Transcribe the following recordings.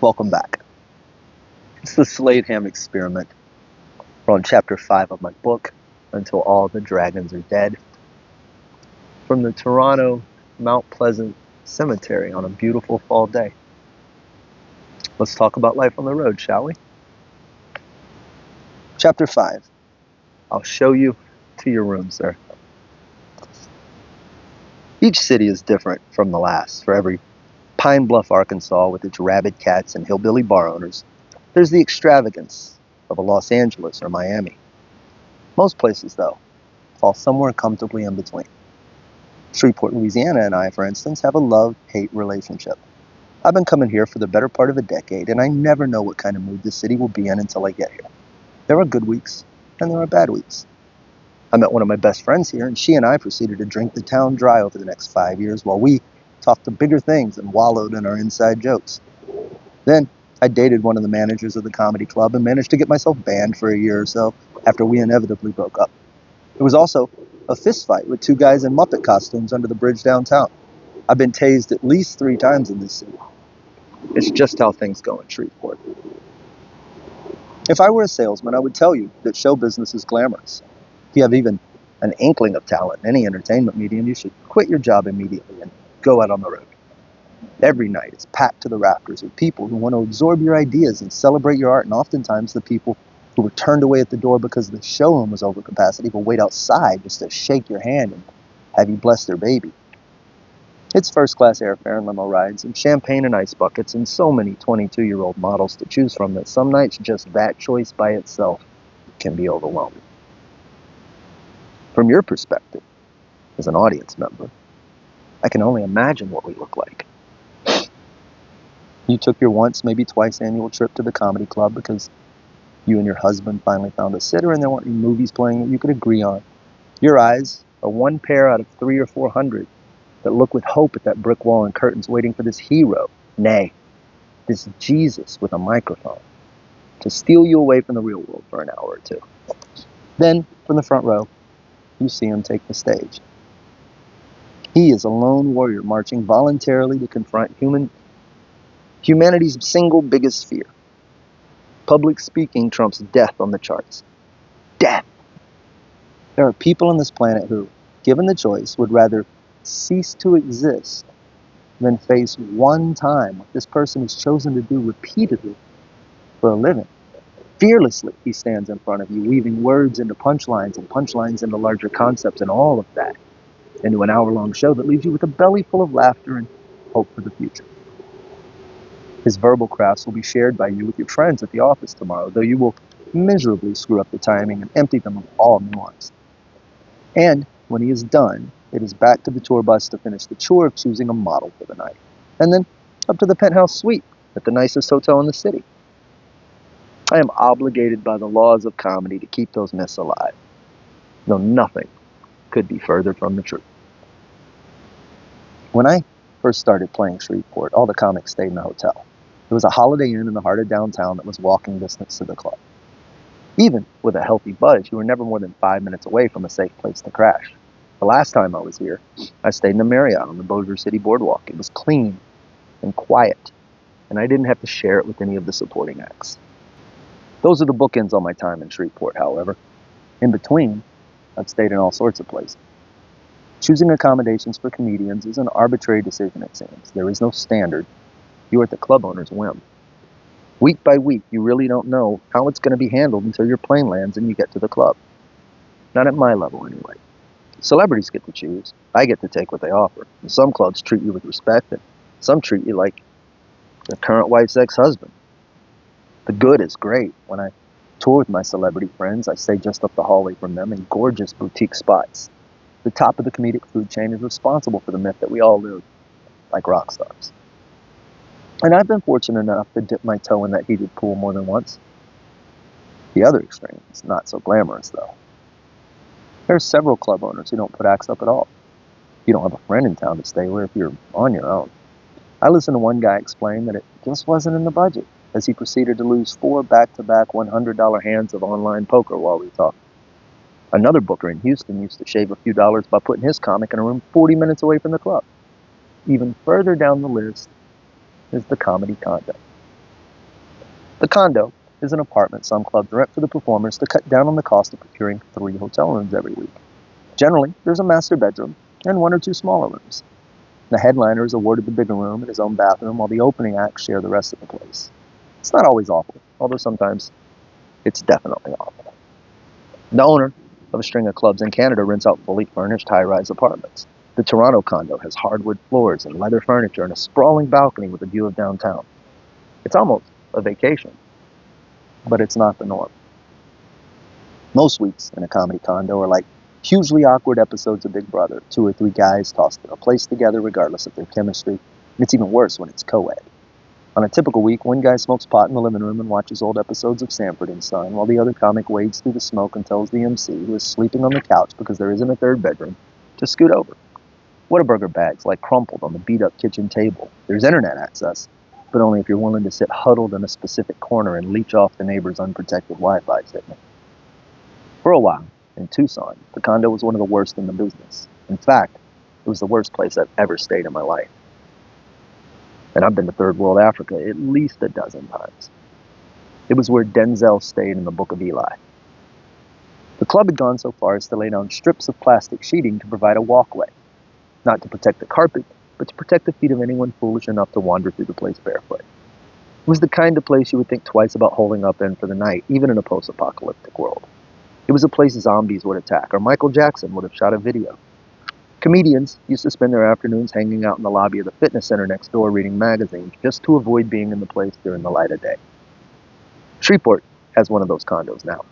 Welcome back. It's the Slade experiment. We're on chapter 5 of my book, Until All the Dragons Are Dead. From the Toronto Mount Pleasant Cemetery on a beautiful fall day. Let's talk about life on the road, shall we? Chapter 5. I'll show you to your room, sir. Each city is different from the last. For every Pine Bluff, Arkansas, with its rabid cats and hillbilly bar owners, there's the extravagance of a Los Angeles or Miami. Most places, though, fall somewhere comfortably in between. Shreveport, Louisiana and I, for instance, have a love-hate relationship. I've been coming here for the better part of a decade, and I never know what kind of mood the city will be in until I get here. There are good weeks, and there are bad weeks. I met one of my best friends here, and she and I proceeded to drink the town dry over the next 5 years while we talked to bigger things and wallowed in our inside jokes. Then, I dated one of the managers of the comedy club and managed to get myself banned for a year or so after we inevitably broke up. It was also a fist fight with two guys in Muppet costumes under the bridge downtown. I've been tased at least 3 times in this city. It's just how things go in Shreveport. If I were a salesman, I would tell you that show business is glamorous. If you have even an inkling of talent in any entertainment medium, you should quit your job immediately and go out on the road. Every night is packed to the rafters with people who want to absorb your ideas and celebrate your art, and oftentimes the people who were turned away at the door because the showroom was over capacity will wait outside just to shake your hand and have you bless their baby. It's first-class airfare and limo rides and champagne and ice buckets and so many 22-year-old models to choose from that some nights just that choice by itself can be overwhelming. From your perspective, as an audience member, I can only imagine what we look like. You took your once, maybe twice annual trip to the comedy club because you and your husband finally found a sitter and there weren't any movies playing that you could agree on. Your eyes are one pair out of 300 or 400 that look with hope at that brick wall and curtains waiting for this hero, nay, this Jesus with a microphone, to steal you away from the real world for an hour or two. Then, from the front row, you see him take the stage. He is a lone warrior marching voluntarily to confront humanity's single biggest fear. Public speaking trumps death on the charts. Death! There are people on this planet who, given the choice, would rather cease to exist than face one time what this person has chosen to do repeatedly for a living. Fearlessly, he stands in front of you, weaving words into punchlines and punchlines into larger concepts, and all of that into an hour-long show that leaves you with a belly full of laughter and hope for the future. His verbal crafts will be shared by you with your friends at the office tomorrow, though you will miserably screw up the timing and empty them of all nuance. And when he is done, it is back to the tour bus to finish the chore of choosing a model for the night, and then up to the penthouse suite at the nicest hotel in the city. I am obligated by the laws of comedy to keep those myths alive, though nothing could be further from the truth. When I first started playing Shreveport, all the comics stayed in the hotel. It was a Holiday Inn in the heart of downtown that was walking distance to the club. Even with a healthy buzz, you were never more than 5 minutes away from a safe place to crash. The last time I was here, I stayed in a Marriott on the Bossier City Boardwalk. It was clean and quiet, and I didn't have to share it with any of the supporting acts. Those are the bookends on my time in Shreveport, however. In between, I've stayed in all sorts of places. Choosing accommodations for comedians is an arbitrary decision, it seems. There is no standard. You are at the club owner's whim. Week by week, you really don't know how it's going to be handled until your plane lands and you get to the club. Not at my level, anyway. Celebrities get to choose. I get to take what they offer. And some clubs treat you with respect, and some treat you like their current wife's ex-husband. The good is great. When I tour with my celebrity friends, I stay just up the hallway from them in gorgeous boutique spots. The top of the comedic food chain is responsible for the myth that we all live like rock stars. And I've been fortunate enough to dip my toe in that heated pool more than once. The other extreme is not so glamorous, though. There are several club owners who don't put acts up at all. You don't have a friend in town to stay with if you're on your own. I listened to one guy explain that it just wasn't in the budget, as he proceeded to lose 4 back-to-back $100 hands of online poker while we talked. Another booker in Houston used to shave a few dollars by putting his comic in a room 40 minutes away from the club. Even further down the list is the comedy content. The condo is an apartment some clubs rent for the performers to cut down on the cost of procuring 3 hotel rooms every week. Generally, there's a master bedroom and 1 or 2 smaller rooms. The headliner is awarded the bigger room and his own bathroom, while the opening acts share the rest of the place. It's not always awful, although sometimes it's definitely awful. The owner of a string of clubs in Canada rents out fully furnished high-rise apartments. The Toronto condo has hardwood floors and leather furniture and a sprawling balcony with a view of downtown. It's almost a vacation, but it's not the norm. Most weeks in a comedy condo are like hugely awkward episodes of Big Brother. 2 or 3 guys tossed in a place together regardless of their chemistry. And it's even worse when it's co-ed. On a typical week, one guy smokes pot in the living room and watches old episodes of Sanford and Son, while the other comic wades through the smoke and tells the MC, who is sleeping on the couch because there isn't a third bedroom, to scoot over. Whataburger bags lie crumpled on the beat-up kitchen table. There's internet access, but only if you're willing to sit huddled in a specific corner and leech off the neighbor's unprotected Wi-Fi signal. For a while, in Tucson, the condo was one of the worst in the business. In fact, it was the worst place I've ever stayed in my life. And I've been to Third World Africa at least a dozen times. It was where Denzel stayed in the Book of Eli. The club had gone so far as to lay down strips of plastic sheeting to provide a walkway, not to protect the carpet, but to protect the feet of anyone foolish enough to wander through the place barefoot. It was the kind of place you would think twice about holding up in for the night, even in a post-apocalyptic world. It was a place zombies would attack, or Michael Jackson would have shot a video. Comedians used to spend their afternoons hanging out in the lobby of the fitness center next door reading magazines, just to avoid being in the place during the light of day. Shreveport has one of those condos now.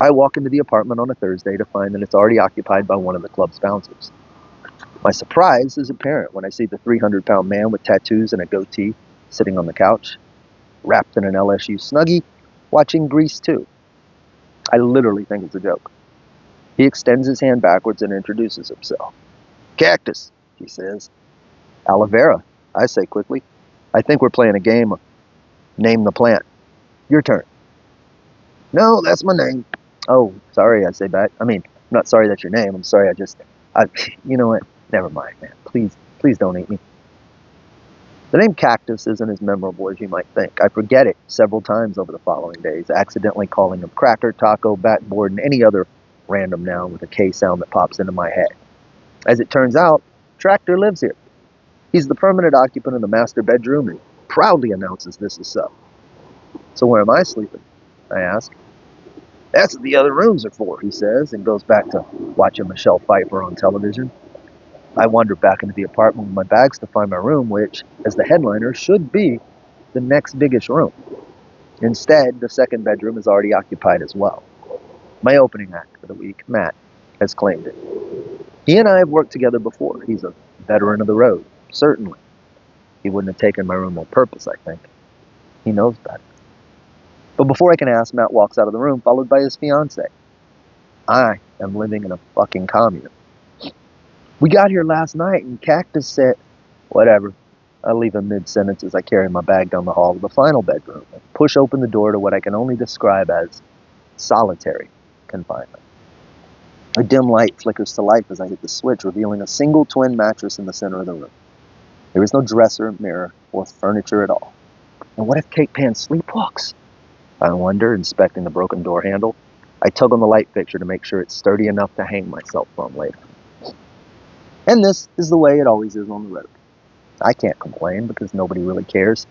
I walk into the apartment on a Thursday to find that it's already occupied by one of the club's bouncers. My surprise is apparent when I see the 300-pound man with tattoos and a goatee sitting on the couch, wrapped in an LSU Snuggie, watching Grease 2. I literally think it's a joke. He extends his hand backwards and introduces himself. "Cactus," he says. "Aloe vera," I say quickly. "I think we're playing a game of Name the Plant. Your turn." "No, that's my name." "Oh, sorry," I say back. I'm not sorry that's your name. I'm sorry, you know what? Never mind, man. Please don't eat me. The name Cactus isn't as memorable as you might think. I forget it several times over the following days, accidentally calling him Cracker, Taco, Backboard, and any other random noun with a K sound that pops into my head. As it turns out, Tractor lives here. He's the permanent occupant of the master bedroom and proudly announces this is so. "So where am I sleeping?" I ask. "That's what the other rooms are for," he says, and goes back to watching Michelle Pfeiffer on television. I wander back into the apartment with my bags to find my room, which, as the headliner, should be the next biggest room. Instead, the second bedroom is already occupied as well. My opening act for the week, Matt, has claimed it. He and I have worked together before. He's a veteran of the road, certainly. He wouldn't have taken my room on purpose, I think. He knows better. But before I can ask, Matt walks out of the room, followed by his fiancée. I am living in a fucking commune. "We got here last night and Cactus said..." Whatever. I leave him mid-sentence as I carry my bag down the hall to the final bedroom and push open the door to what I can only describe as solitary confinement. A dim light flickers to life as I hit the switch, revealing a single twin mattress in the center of the room. There is no dresser, mirror, or furniture at all. And what if Cake Pan sleepwalks? I wonder, inspecting the broken door handle. I tug on the light fixture to make sure it's sturdy enough to hang myself from later. And this is the way it always is on the road. I can't complain because nobody really cares.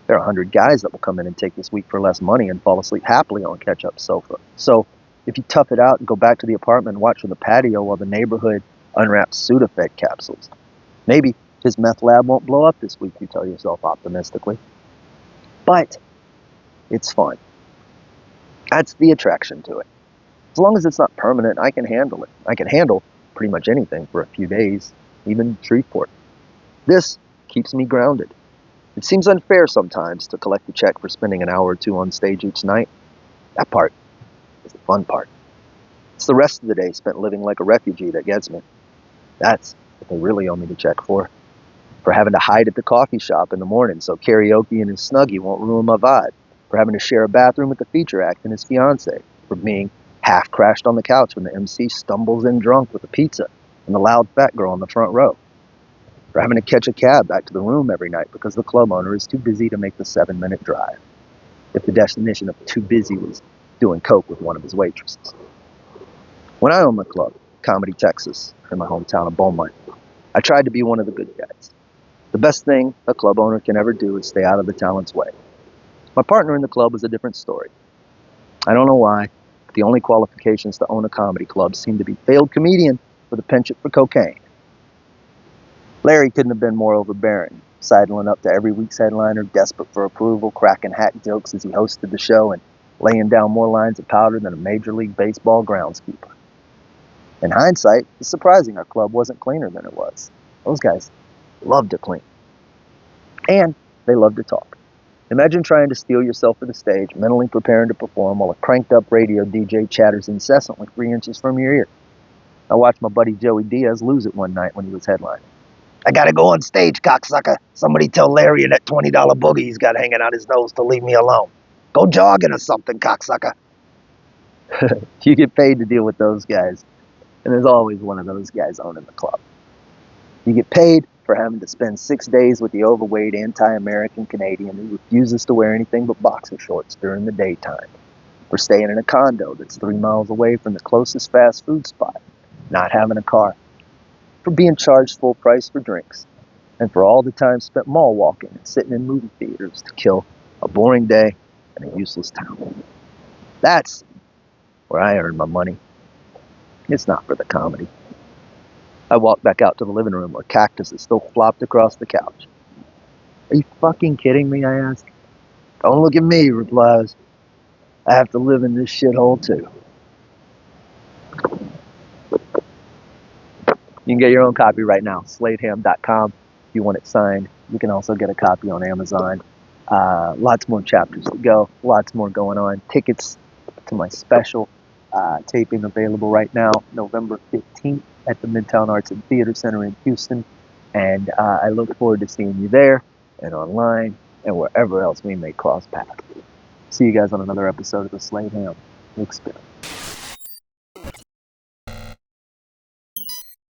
There are 100 guys that will come in and take this week for less money and fall asleep happily on a catch-up sofa. So if you tough it out and go back to the apartment and watch from the patio while the neighborhood unwraps Sudafed capsules, maybe his meth lab won't blow up this week, you tell yourself optimistically. But it's fun. That's the attraction to it. As long as it's not permanent, I can handle it. I can handle pretty much anything for a few days, even Shreveport. This keeps me grounded. It seems unfair sometimes to collect a check for spending an hour or two on stage each night. That part is the fun part. It's the rest of the day spent living like a refugee that gets me. That's what they really owe me the check for having to hide at the coffee shop in the morning so karaoke and his Snuggie won't ruin my vibe, for having to share a bathroom with the feature act and his fiancée, for being half crashed on the couch when the MC stumbles in drunk with a pizza and the loud fat girl in the front row, for having to catch a cab back to the room every night because the club owner is too busy to make the 7-minute drive. if the definition of too busy was doing coke with one of his waitresses. When I owned my club, Comedy Texas, in my hometown of Beaumont, I tried to be one of the good guys. The best thing a club owner can ever do is stay out of the talent's way. My partner in the club was a different story. I don't know why, but the only qualifications to own a comedy club seemed to be failed comedian with a penchant for cocaine. Larry couldn't have been more overbearing, sidling up to every week's headliner, desperate for approval, cracking hack jokes as he hosted the show, and laying down more lines of powder than a Major League Baseball groundskeeper. In hindsight, it's surprising our club wasn't cleaner than it was. Those guys loved to clean. And they loved to talk. Imagine trying to steel yourself for the stage, mentally preparing to perform while a cranked-up radio DJ chatters incessantly 3 inches from your ear. I watched my buddy Joey Diaz lose it one night when he was headlining. "I gotta go on stage, cocksucker. Somebody tell Larry and that $20 boogie he's got hanging out his nose to leave me alone. Go jogging or something, cocksucker." You get paid to deal with those guys, and there's always one of those guys owning the club. You get paid for having to spend 6 days with the overweight anti-American Canadian who refuses to wear anything but boxer shorts during the daytime, for staying in a condo that's 3 miles away from the closest fast food spot, not having a car, for being charged full price for drinks, and for all the time spent mall walking and sitting in movie theaters to kill a boring day in a useless town. That's where I earn my money. It's not for the comedy. I walked back out to the living room where Cactus is still flopped across the couch. "Are you fucking kidding me?" I asked. "Don't look at me," he replies. "I have to live in this shithole too." You can get your own copy right now, sladeham.com. If you want it signed, you can also get a copy on Amazon. Lots more chapters to go, lots more going on. Tickets to my special taping available right now, November 15th at the Midtown Arts and Theater Center in Houston. And I look forward to seeing you there and online and wherever else we may cross paths. See you guys on another episode of the Slade Ham Experience.